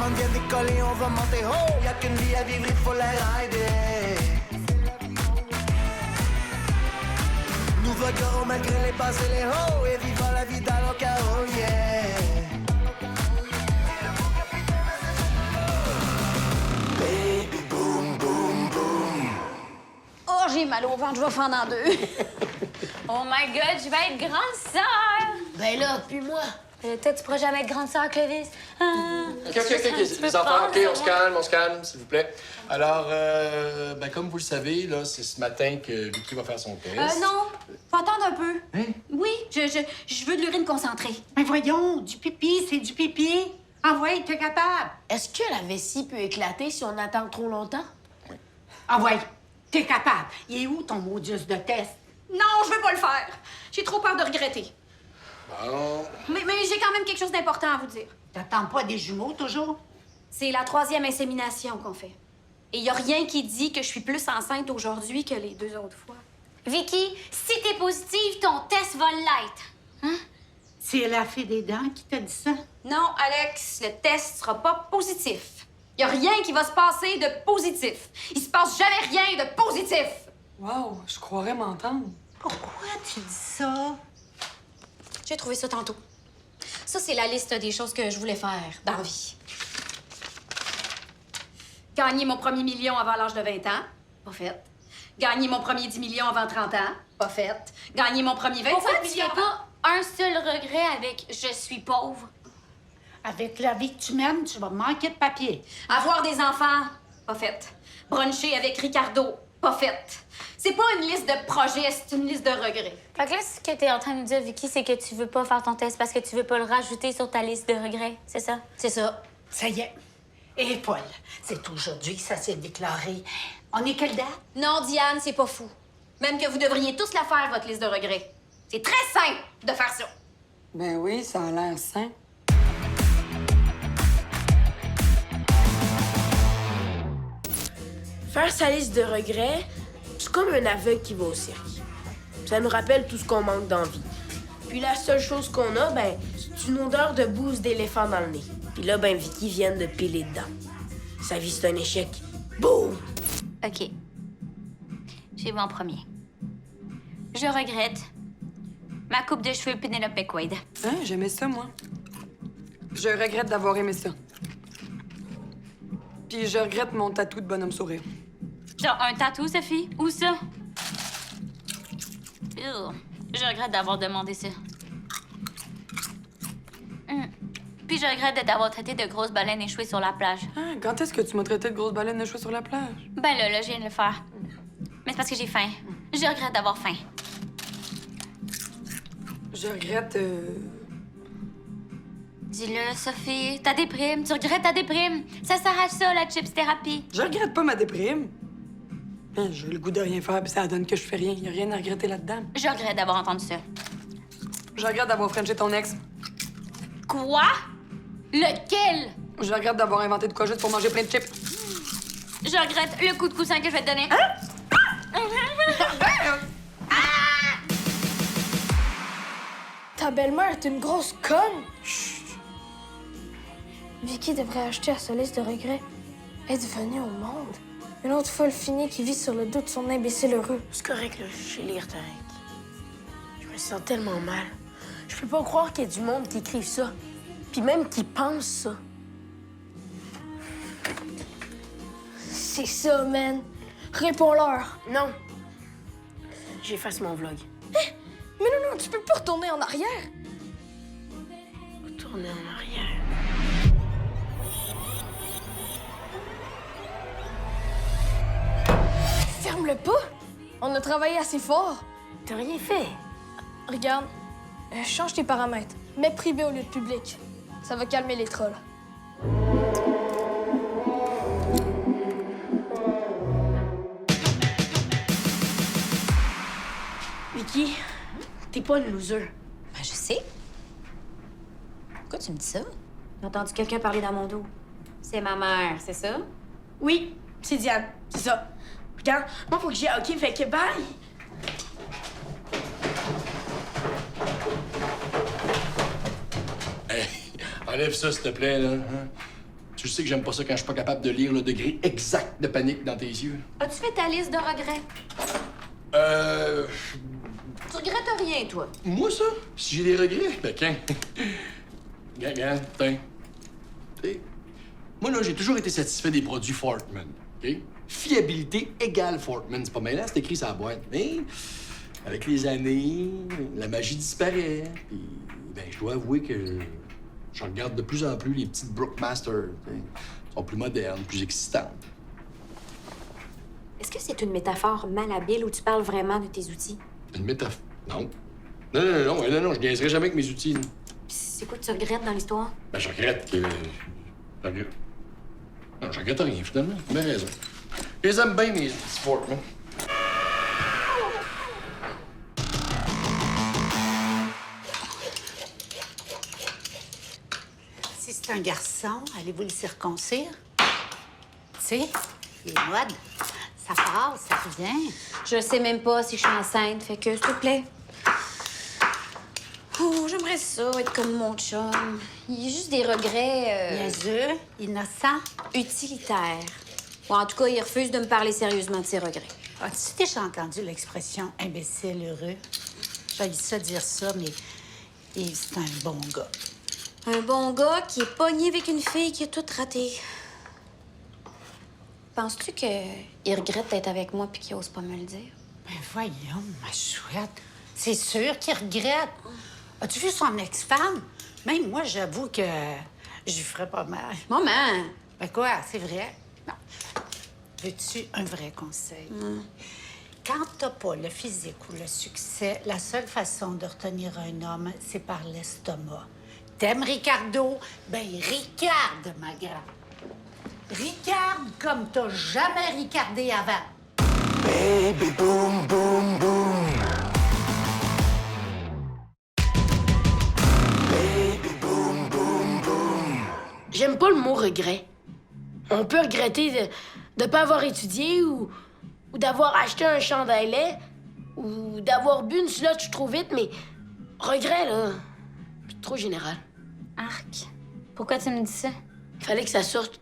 commandes viennent décoller, on va monter haut. Y'a qu'une vie à vivre, il faut la rider. Nous voguerons malgré les bas et les hauts. Et vivons la vie dans le chaos, yeah. Baby boom, boom, boom. Oh, j'ai mal au ventre, je vais fendre en deux. Oh my God, je vais être grande sœur! Ben là, puis moi. Toi, tu pourras jamais être grande sœur, Clovis. OK. Les enfants, OK, on se calme, s'il vous plaît. Alors, comme vous le savez, là, c'est ce matin que Vicky va faire son test. Non, faut attendre un peu. Hein? Oui, je veux de l'urine concentrée. Mais voyons, du pipi, c'est du pipi. Ah ouais, t'es capable. Est-ce que la vessie peut éclater si on attend trop longtemps? Ah ouais, t'es capable. Il est où ton modus de test? Non, je veux pas le faire. J'ai trop peur de regretter. Bon. Mais j'ai quand même quelque chose d'important à vous dire. T'attends pas des jumeaux, toujours? C'est la 3e insémination qu'on fait. Et il y a rien qui dit que je suis plus enceinte aujourd'hui que les 2 autres fois. Vicky, si t'es positive, ton test va l'être. Hein? C'est la fée des dents qui t'a dit ça? Non, Alex, le test sera pas positif. Il y a rien qui va se passer de positif. Il se passe jamais rien de positif. Wow, je croirais m'entendre. Pourquoi tu dis ça? J'ai trouvé ça tantôt. Ça, c'est la liste des choses que je voulais faire dans la vie. Gagner mon premier million avant l'âge de 20 ans, pas fait. Gagner mon premier 10 millions avant 30 ans, pas fait. Gagner mon premier 25 Pourquoi tu millions fais pas un seul regret avec « je suis pauvre Avec la vie que tu mènes, tu vas manquer de papier. Avoir des enfants, pas fait. Bruncher avec Ricardo, pas fait. C'est pas une liste de projets, c'est une liste de regrets. » Fait que là, ce que t'es en train de nous dire, Vicky, c'est que tu veux pas faire ton test parce que tu veux pas le rajouter sur ta liste de regrets, c'est ça? C'est ça. Ça y est. Et Paul, c'est aujourd'hui que ça s'est déclaré. On est quelle date? Non, Diane, c'est pas fou. Même que vous devriez tous la faire, votre liste de regrets. C'est très simple de faire ça. Ben oui, ça a l'air sain. Faire sa liste de regrets, c'est comme un aveugle qui va au cirque. Ça nous rappelle tout ce qu'on manque d'envie. Puis la seule chose qu'on a, ben, c'est une odeur de bouse d'éléphant dans le nez. Puis là, ben, Vicky vient de piler dedans. Sa vie, c'est un échec. Boum! OK. J'ai vu en premier. Je regrette ma coupe de cheveux Penelope McQuaid. Hein, j'aimais ça, moi. Je regrette d'avoir aimé ça. Puis je regrette mon tatou de bonhomme sourire. Genre un tatou, Sophie? Où ça? Ew. Je regrette d'avoir demandé ça. Puis je regrette de t'avoir traité de grosse baleine échouée sur la plage. Hein, quand est-ce que tu m'as traité de grosse baleine échouée sur la plage? Ben là, je viens de le faire. Mais c'est parce que j'ai faim. Je regrette d'avoir faim. Je regrette... Dis-le, Sophie, ta déprime. Tu regrettes ta déprime. Ça sert à ça, la chips thérapie. Je regrette pas ma déprime. Hein, j'ai le goût de rien faire, puis ça donne que je fais rien. Y a rien à regretter là-dedans. Je regrette d'avoir entendu ça. Je regrette d'avoir frenché ton ex. Quoi? Lequel? Je regrette d'avoir inventé de quoi juste pour manger plein de chips. Je regrette le coup de coussin que je vais te donner. Ta belle-mère est une grosse conne! Vicky devrait acheter à sa liste de regrets être venue au monde. Une autre folle finie qui vit sur le dos de son imbécile heureux. C'est correct, là. Je vais lire, Tarek. Je me sens tellement mal. Je peux pas croire qu'il y a du monde qui écrive ça. Puis même qui pense ça. C'est ça, man. Réponds-leur. Non. J'efface mon vlog. Mais non, tu peux plus retourner en arrière. Retourner en arrière. Ferme-le pas. On a travaillé assez fort. T'as rien fait. Regarde, change tes paramètres. Mets privé au lieu de public. Ça va calmer les trolls. Vicky, t'es pas une loser. Ben, je sais. Pourquoi tu me dis ça? J'ai entendu quelqu'un parler dans mon dos. C'est ma mère, c'est ça? Oui, c'est Diane, c'est ça. Regarde, moi, faut que j'y aille, OK? Fait que bye! Hey, enlève ça, s'il te plaît, là. Hein? Tu sais que j'aime pas ça quand je suis pas capable de lire le degré exact de panique dans tes yeux. As-tu fait ta liste de regrets? Tu regrettes rien, toi? Moi, ça? Si j'ai des regrets? Ben, quand? Regarde, tiens. T'sais, moi, là, j'ai toujours été satisfait des produits Fortman, OK? Fiabilité égale Fortman. C'est pas mal là, c'est écrit sur la boîte. Mais, avec les années, la magie disparaît. Puis, ben, je dois avouer que je regarde de plus en plus les petites Brookmaster. Elles sont plus modernes, plus excitantes. Est-ce que c'est une métaphore malhabile ou tu parles vraiment de tes outils? Une métaphore? Non. Non, je niaiserai jamais avec mes outils. Puis c'est quoi que tu regrettes dans l'histoire? Ben, je regrette que... Non, je regrette rien, finalement. Tu as raison. Je les aime bien, mes petits Fortman. Si c'est un garçon, allez-vous le circoncire? Tu sais, il est mode. Ça passe, ça revient. Je sais même pas si je suis enceinte, fait que s'il te plaît. Oh, j'aimerais ça être comme mon chum. Il y a juste des regrets Niaiseux, innocent. utilitaires. Ou en tout cas, il refuse de me parler sérieusement de ses regrets. As-tu déjà entendu l'expression imbécile heureux? J'ai ça dire ça, mais c'est un bon gars. Un bon gars qui est pogné avec une fille qui a tout raté. Penses-tu qu'il regrette d'être avec moi puis qu'il ose pas me le dire? Ben voyons, ma chouette. C'est sûr qu'il regrette. As-tu vu son ex-femme? Même moi, j'avoue que je lui ferais pas mal. Maman! Ben quoi, c'est vrai? Non. Veux-tu un vrai conseil? Quand t'as pas le physique ou le succès, la seule façon de retenir un homme, c'est par l'estomac. T'aimes Ricardo? Ben, Ricarde, ma grande. Ricarde comme t'as jamais ricardé avant. Baby boom boom boom. Baby boom boom boom. J'aime pas le mot regret. On peut regretter de pas avoir étudié ou d'avoir acheté un chandail laid ou d'avoir bu une slotch trop vite, mais regret, là, c'est trop général. Arc. Pourquoi tu me dis ça? Fallait que ça sorte.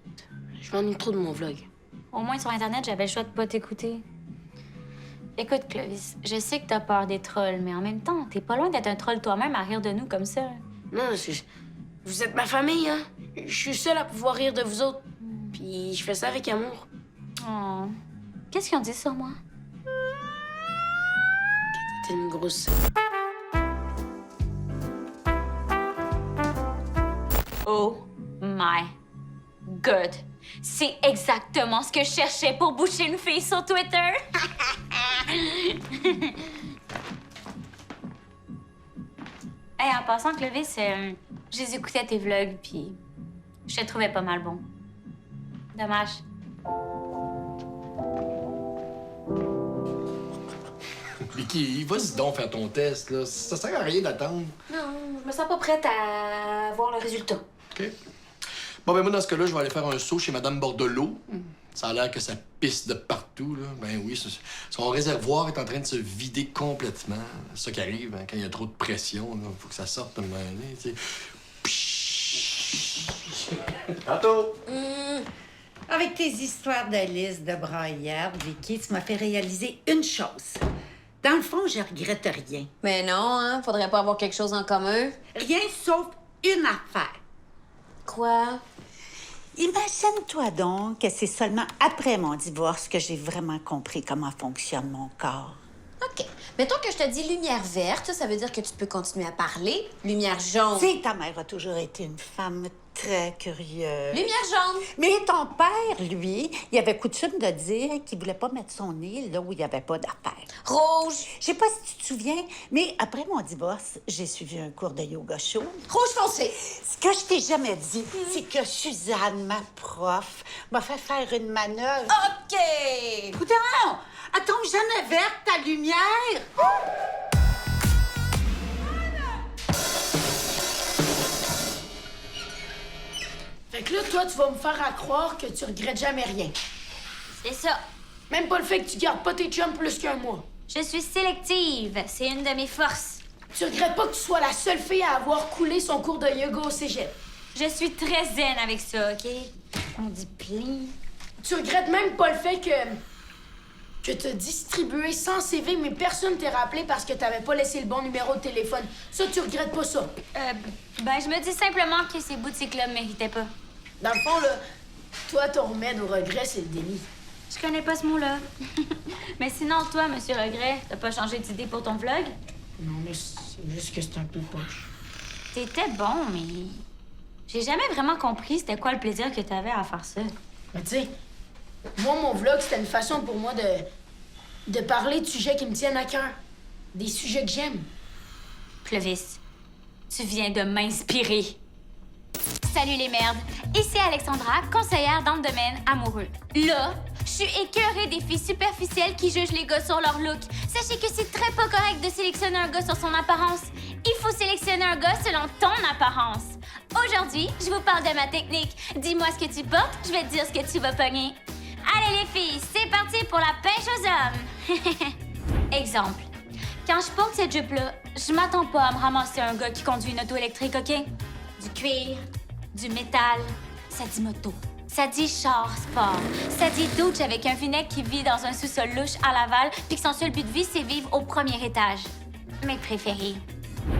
Je m'ennuie trop de mon vlog. Au moins, sur Internet, j'avais le choix de pas t'écouter. Écoute, Clovis, je sais que t'as peur des trolls, mais en même temps, t'es pas loin d'être un troll toi-même à rire de nous comme ça. Non, vous êtes ma famille, hein? Je suis seule à pouvoir rire de vous autres. Puis je fais ça avec amour. Oh. Qu'est-ce qu'ils ont dit sur moi? T'es une grosse... Oh my God. C'est exactement ce que je cherchais pour boucher une fille sur Twitter. Hey, en passant, Clovis, je les écoutais tes vlogs, puis je te trouvais pas mal bon. Dommage. Vicky, vas-y donc faire ton test, là. Ça sert à rien d'attendre. Non, je me sens pas prête à voir le résultat. OK. Bon, ben moi, dans ce cas-là, je vais aller faire un saut chez Madame Bordelot. Ça a l'air que ça pisse de partout, là. Ben oui, son réservoir est en train de se vider complètement. C'est ça qui arrive, hein, quand il y a trop de pression, là. Faut que ça sorte à un moment donné, tu sais. Tantôt! Avec tes histoires de liste de braillarde, Vicky, tu m'as fait réaliser une chose. Dans le fond, je regrette rien. Mais non, hein? Faudrait pas avoir quelque chose en commun. Rien sauf une affaire. Quoi? Imagine-toi donc que c'est seulement après mon divorce que j'ai vraiment compris comment fonctionne mon corps. OK. Mettons que je te dis lumière verte, ça veut dire que tu peux continuer à parler. Lumière jaune. Tu sais, ta mère a toujours été une femme très curieuse. Lumière jaune. Mais ton père, lui, il avait coutume de dire qu'il voulait pas mettre son nez là où il n'y avait pas d'affaires. Rouge. Je sais pas si tu te souviens, mais après mon divorce, j'ai suivi un cours de yoga chaud. Rouge foncé. Ce que je t'ai jamais dit, c'est que Suzanne, ma prof, m'a fait faire une manœuvre. OK. Coudonc! Elle tombe jamais verte, ta lumière! Fait que là, toi, tu vas me faire à croire que tu regrettes jamais rien. C'est ça. Même pas le fait que tu gardes pas tes chums plus qu'un mois. Je suis sélective. C'est une de mes forces. Tu regrettes pas que tu sois la seule fille à avoir coulé son cours de yoga au cégep. Je suis très zen avec ça, OK? On dit plein. Tu regrettes même pas le fait que t'as distribué 100 CV, mais personne t'est rappelé parce que t'avais pas laissé le bon numéro de téléphone. Ça, tu regrettes pas ça. Ben, je me dis simplement que ces boutiques-là me méritaient pas. Dans le fond, là, toi, ton remède au regret, c'est le déni. Je connais pas ce mot-là. Mais sinon, toi, Monsieur Regret, t'as pas changé d'idée pour ton vlog? Non, mais c'est juste que c'est un peu poche. T'étais bon, mais... J'ai jamais vraiment compris c'était quoi le plaisir que t'avais à faire ça. Mais tu sais, moi, mon vlog, c'était une façon pour moi de parler de sujets qui me tiennent à cœur. Des sujets que j'aime. Clovis, tu viens de m'inspirer. Salut les merdes, ici Alexandra, conseillère dans le domaine amoureux. Là, je suis écœurée des filles superficielles qui jugent les gars sur leur look. Sachez que c'est très pas correct de sélectionner un gars sur son apparence. Il faut sélectionner un gars selon ton apparence. Aujourd'hui, je vous parle de ma technique. Dis-moi ce que tu portes, je vais te dire ce que tu vas pogner. Allez les filles, c'est parti pour la pêche aux hommes. Exemple. Quand je porte cette jupe-là, je m'attends pas à me ramasser un gars qui conduit une auto électrique, OK? Du cuir, du métal, ça dit moto. Ça dit char sport. Ça dit douche avec un vinaigre qui vit dans un sous-sol louche à Laval puis que son seul but de vie, c'est vivre au premier étage. Mes préférés.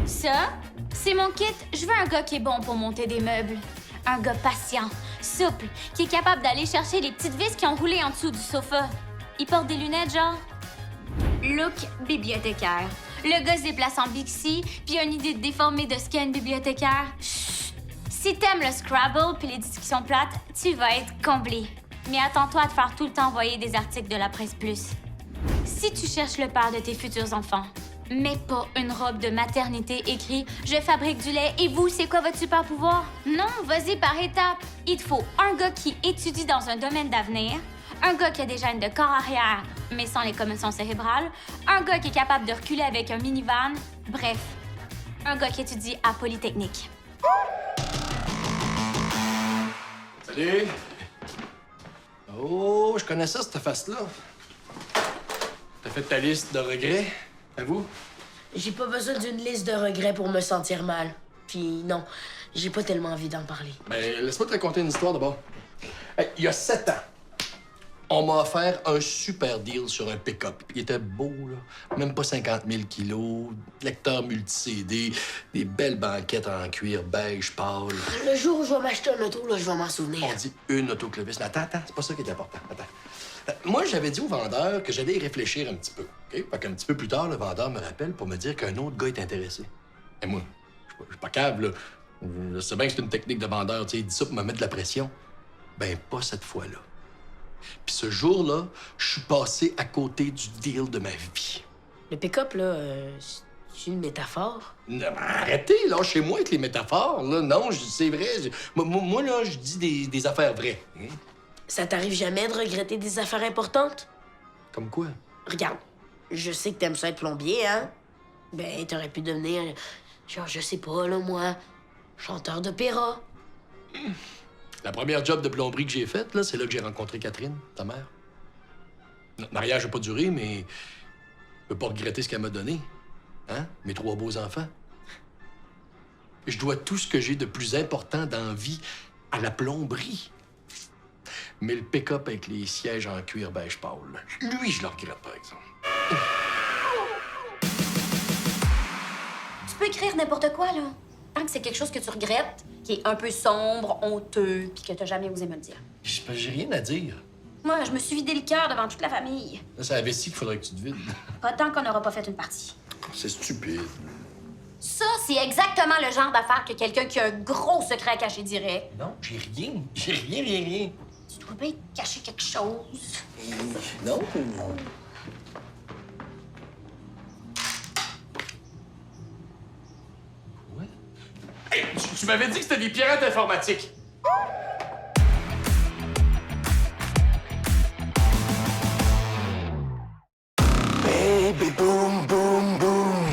Ça, c'est mon kit. Je veux un gars qui est bon pour monter des meubles. Un gars patient, souple, qui est capable d'aller chercher les petites vis qui ont roulé en dessous du sofa. Il porte des lunettes, genre? Look bibliothécaire. Le gars se déplace en Bixi, puis a une idée déformée de ce qu'est une bibliothécaire. Chut! Si t'aimes le Scrabble puis les discussions plates, tu vas être comblé. Mais attends-toi à te faire tout le temps envoyer des articles de la Presse Plus. Si tu cherches le père de tes futurs enfants, mets pas une robe de maternité écrit « Je fabrique du lait et vous, c'est quoi votre super pouvoir? » Non, vas-y par étapes. Il te faut un gars qui étudie dans un domaine d'avenir, un gars qui a des gènes de corps arrière, mais sans les commotions cérébrales, un gars qui est capable de reculer avec un minivan, bref, un gars qui étudie à Polytechnique. Salut! Oh, je connais ça, cette face-là. T'as fait ta liste de regrets, à vous? J'ai pas besoin d'une liste de regrets pour me sentir mal. Puis non, j'ai pas tellement envie d'en parler. Ben, laisse-moi te raconter une histoire d'abord. Hey, il y a 7 ans, on m'a offert un super deal sur un pick-up. Il était beau, là. Même pas 50 000 kilos, lecteur multi-CD, des belles banquettes en cuir beige pâle. Le jour où je vais m'acheter un auto, là, je vais m'en souvenir. On dit une auto Clovis. Mais attends, c'est pas ça qui est important. Attends. Moi, j'avais dit au vendeur que j'allais y réfléchir un petit peu. OK? Fait qu'un petit peu plus tard, le vendeur me rappelle pour me dire qu'un autre gars est intéressé. Et moi, je suis pas câble, là. Je sais bien que c'est une technique de vendeur, tu sais, il dit ça pour me mettre de la pression. Ben, pas cette fois-là. Puis ce jour-là, je suis passé à côté du deal de ma vie. Le pick-up, là, c'est une métaphore? Non, mais arrêtez, là, chez moi, avec les métaphores, là. Non, c'est vrai. Moi, là, je dis des affaires vraies. Hein? Ça t'arrive jamais de regretter des affaires importantes? Comme quoi? Regarde, je sais que t'aimes ça être plombier, hein? Ben, t'aurais pu devenir, genre, je sais pas, là, moi, chanteur d'opéra. La première job de plomberie que j'ai faite, là, c'est là que j'ai rencontré Catherine, ta mère. Notre mariage n'a pas duré, mais je peux pas regretter ce qu'elle m'a donné. Hein? Mes 3 beaux enfants. Je dois tout ce que j'ai de plus important dans la vie à la plomberie. Mais le pick-up avec les sièges en cuir beige pâle, lui, je le regrette, par exemple. Tu peux écrire n'importe quoi, là. Tant que c'est quelque chose que tu regrettes, qui est un peu sombre, honteux, puis que t'as jamais osé me le dire. J'ai rien à dire. Moi, je me suis vidé le cœur devant toute la famille. Là, c'est la vessie qu'il faudrait que tu te vides. Pas tant qu'on n'aura pas fait une partie. C'est stupide. Ça, c'est exactement le genre d'affaire que quelqu'un qui a un gros secret à cacher dirait. Non, j'ai rien. J'ai rien. Tu dois bien cacher quelque chose. Non. Ouais. Hey, tu m'avais dit que c'était des pirates informatiques. Baby boom boom boom.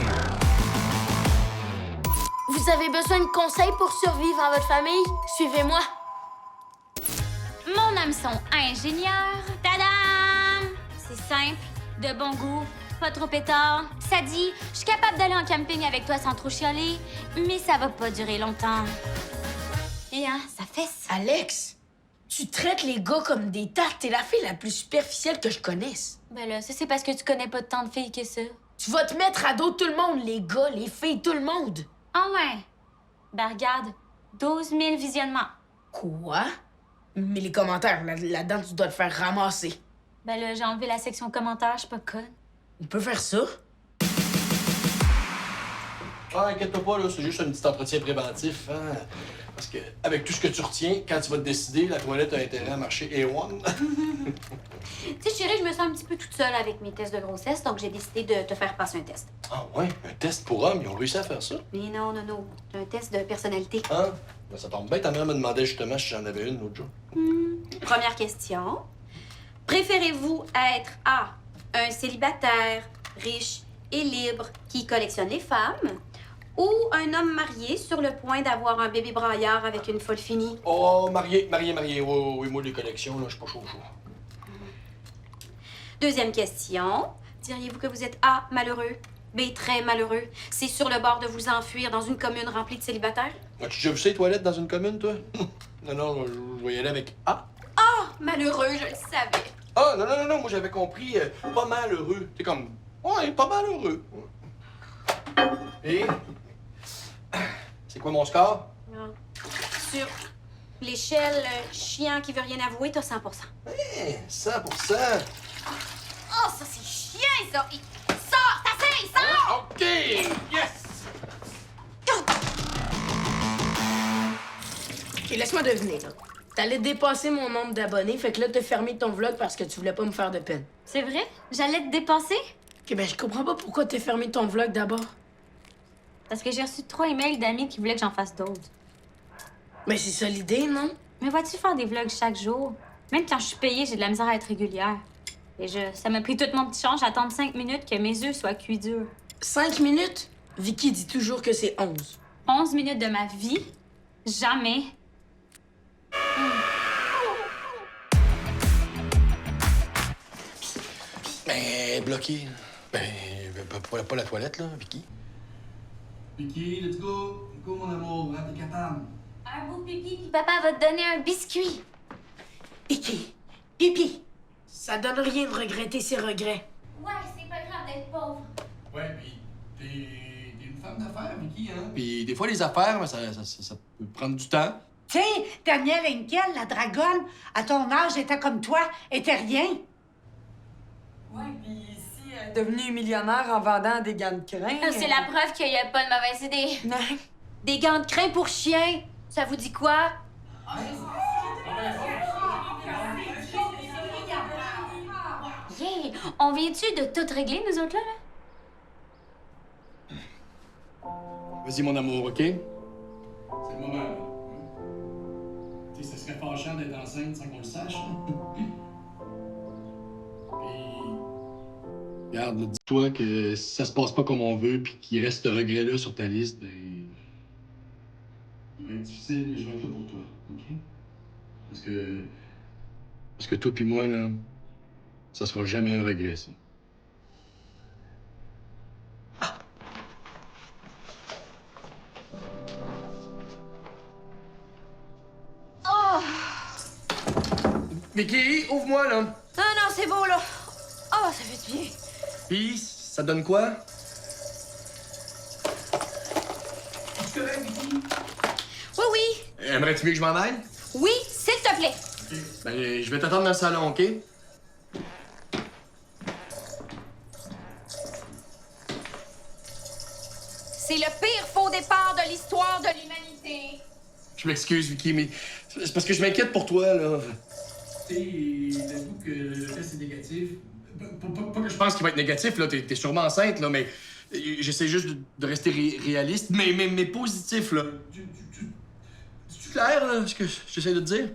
Vous avez besoin de conseils pour survivre à votre famille? Suivez-moi. Mon hameçon ingénieur, tadam! C'est simple, de bon goût, pas trop pétard. Ça dit, je suis capable d'aller en camping avec toi sans trop chialer, mais ça va pas durer longtemps. filles, hein? Ça fesse. Alex, tu traites les gars comme des tartes. T'es la fille la plus superficielle que je connaisse. Ben là, ça, c'est parce que tu connais pas tant de filles que ça. Tu vas te mettre à dos tout le monde, les gars, les filles, tout le monde. Ah ouais? Ben regarde, 12 000 visionnements. Quoi? Mais les commentaires, là-dedans, tu dois te faire ramasser. Ben là, j'ai enlevé la section commentaires, je suis pas conne. On peut faire ça? Ah, inquiète-toi pas, là, c'est juste un petit entretien préventif, hein? Parce que, avec tout ce que tu retiens, quand tu vas te décider, la toilette a intérêt à marcher A1. Tu sais, chérie, je me sens un petit peu toute seule avec mes tests de grossesse, donc j'ai décidé de te faire passer un test. Ah ouais, un test pour hommes, ils ont réussi à faire ça? Mais non, non, non. C'est un test de personnalité. Hein? Ben, ça tombe bien, ta mère me demandait justement si j'en avais une l'autre jour. Première question. Préférez-vous être A, un célibataire, riche et libre qui collectionne les femmes, ou un homme marié sur le point d'avoir un bébé braillard avec une folle finie? Oh, marié. Oui, moi, les collections, là, je suis pas chaud. Deuxième question. Diriez-vous que vous êtes A, malheureux, B, très malheureux, C, sur le bord de vous enfuir dans une commune remplie de célibataires? As-tu déjà vu ces toilettes dans une commune, toi? Non, je vais y aller avec A. Ah, malheureux, je le savais. Ah, non, moi, j'avais compris pas mal heureux. C'est comme, ouais, pas mal heureux. Et? C'est quoi mon score? Ah. Sur l'échelle chien qui veut rien avouer, t'as 100%. Eh, 100%. Oh, ça, c'est chien, ça! Sors, t'essayes, sors! OK! Yes! OK, laisse-moi deviner, là. T'allais dépasser mon nombre d'abonnés, fait que là, t'as fermé ton vlog parce que tu voulais pas me faire de peine. C'est vrai? J'allais te dépasser? OK, ben je comprends pas pourquoi t'as fermé ton vlog d'abord. Parce que j'ai reçu 3 emails d'amis qui voulaient que j'en fasse d'autres. Mais c'est ça l'idée, non? Mais vois-tu faire des vlogs chaque jour? Même quand je suis payée, j'ai de la misère à être régulière. Et ça m'a pris tout mon petit change d'attendre 5 minutes que mes œufs soient cuits durs. 5 minutes? Vicky dit toujours que c'est 11. 11 minutes de ma vie? Jamais. Ben, bloqué. Ben, pas la toilette, là, Vicky. Vicky, let's go. Go, mon amour, hein, t'es capable. Un beau pipi, puis papa va te donner un biscuit. Pipi! Pipi! Ça donne rien de regretter ses regrets. Ouais, c'est pas grave d'être pauvre. Ouais, pis t'es une femme d'affaires, Vicky, hein? Pis des fois, les affaires, ben, ça peut prendre du temps. Tu sais, Danielle Henkel, la dragonne, à ton âge, était comme toi, était rien. Ouais, puis ici, elle est devenue millionnaire en vendant des gants de crin. C'est la preuve qu'il n'y a pas de mauvaise idée. Des gants de crin pour chien, ça vous dit quoi? Yeah! On vient-tu de tout régler, nous autres, là? Vas-y, mon amour, OK? C'est le moment, là. Tu sais, ça serait fâchant d'être enceinte sans qu'on le sache. Puis, regarde, là, dis-toi que si ça se passe pas comme on veut, puis qu'il reste ce regret-là sur ta liste, ben. Ça va être difficile, mais je vais être là pour toi, OK? Parce que toi puis moi, là, ça sera jamais un regret, ça. Vicky, ouvre-moi, là. Non, non, c'est beau, là. Oh, ça fait du bien. Puis, ça donne quoi? C'est correct, Vicky? Oui, oui. Aimerais-tu mieux que je m'en aille? Oui, s'il te plaît. OK. Ben, je vais t'attendre dans le salon, OK? C'est le pire faux départ de l'histoire de l'humanité. Je m'excuse, Vicky, mais c'est parce que je m'inquiète pour toi, là. Tu sais, t'avoue que le test est négatif. Pas que je pense qu'il va être négatif, là. T'es sûrement enceinte, là, mais j'essaie juste de rester réaliste, mais positif, là. C'est-tu clair, là, ce que j'essaie de te dire?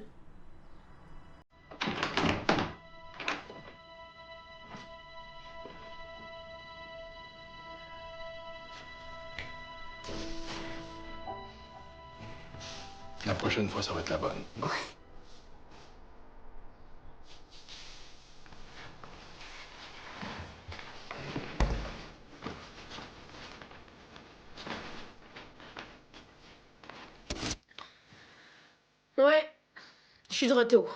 La prochaine fois, ça va être la bonne. suis de retour.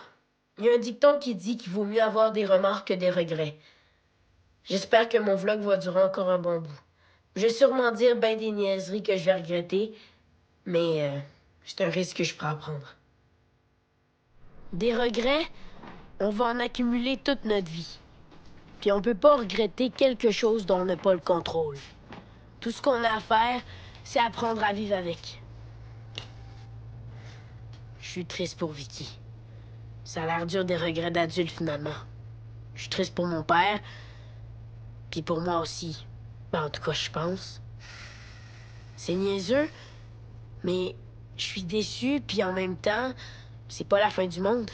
Il y a un dicton qui dit qu'il vaut mieux avoir des remords que des regrets. J'espère que mon vlog va durer encore un bon bout. Je vais sûrement dire ben des niaiseries que je vais regretter, mais c'est un risque que je prends à prendre. Des regrets, on va en accumuler toute notre vie. Puis on peut pas regretter quelque chose dont on n'a pas le contrôle. Tout ce qu'on a à faire, c'est apprendre à vivre avec. Je suis triste pour Vicky. Ça a l'air dur des regrets d'adulte, finalement. Je suis triste pour mon père, puis pour moi aussi. Ben, en tout cas, je pense. C'est niaiseux, mais je suis déçu, puis en même temps, c'est pas la fin du monde.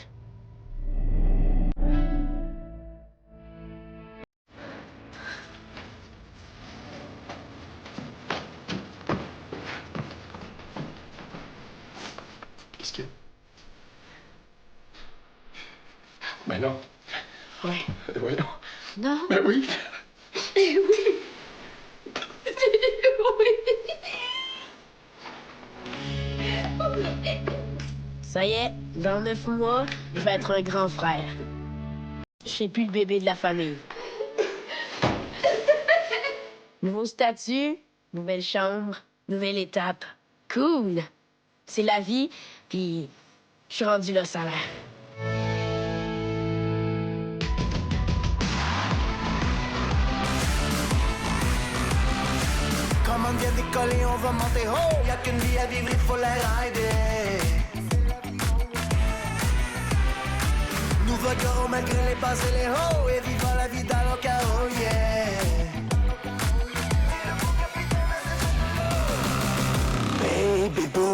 Qu'est-ce que... Ben non. Ouais. Voyons. Non? Ben oui. Ça y est, dans 9 mois, je vais être un grand frère. Je serai plus le bébé de la famille. Nouveau statut, nouvelle chambre, nouvelle étape. Cool! C'est la vie, puis je suis rendu là, ça a l'air. Commande vient décoller, on va monter haut. Y'a qu'une vie à vivre, il faut la rider. Nouveau gars malgré les bas et les hauts. Et vivons la vie dans le chaos, yeah. Baby boo.